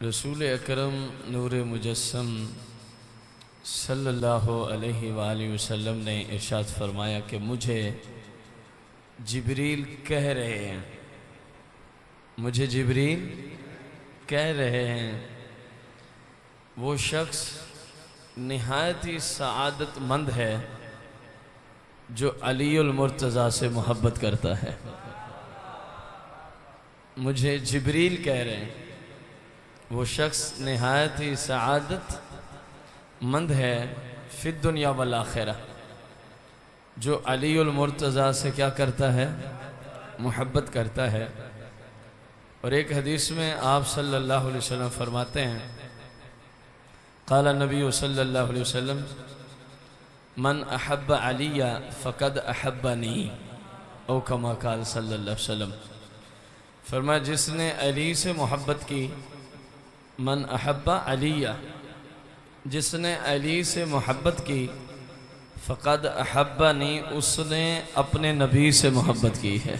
रसूल अकरम नूर मुजस्सम सल्लल्लाहु अलैहि वसल्लम ने इरशाद फरमाया कि मुझे जिब्रील कह रहे हैं, मुझे जिब्रील कह रहे हैं, वो शख्स निहायत ही सआदतमंद है जो अलीउल मुर्तज़ा से मोहब्बत करता है। मुझे जिब्रील कह रहे हैं वो शख्स निहायत ही सआदतमंद है फिद दुनिया वल आखिरा, जो अलीउल मुर्तज़ा से क्या करता है, मोहब्बत करता है। और एक हदीस में आप सल्लल्लाहु अलैहि वसल्लम फरमाते हैं, क़ाला नबी सल्लल्लाहु अलैहि वसल्लम मन अहब्ब अलिया फ़क़द अहब्बनी, ओ कमा क़ाल सल्लल्लाहु अलैहि वसल्लम। फरमाया जिसने अली से मोहब्बत की, मन अहब्बा अलिया, जिसने अली से मोहब्बत की, फ़क़द अहब्बनी, उसने अपने नबी से मोहब्बत की है।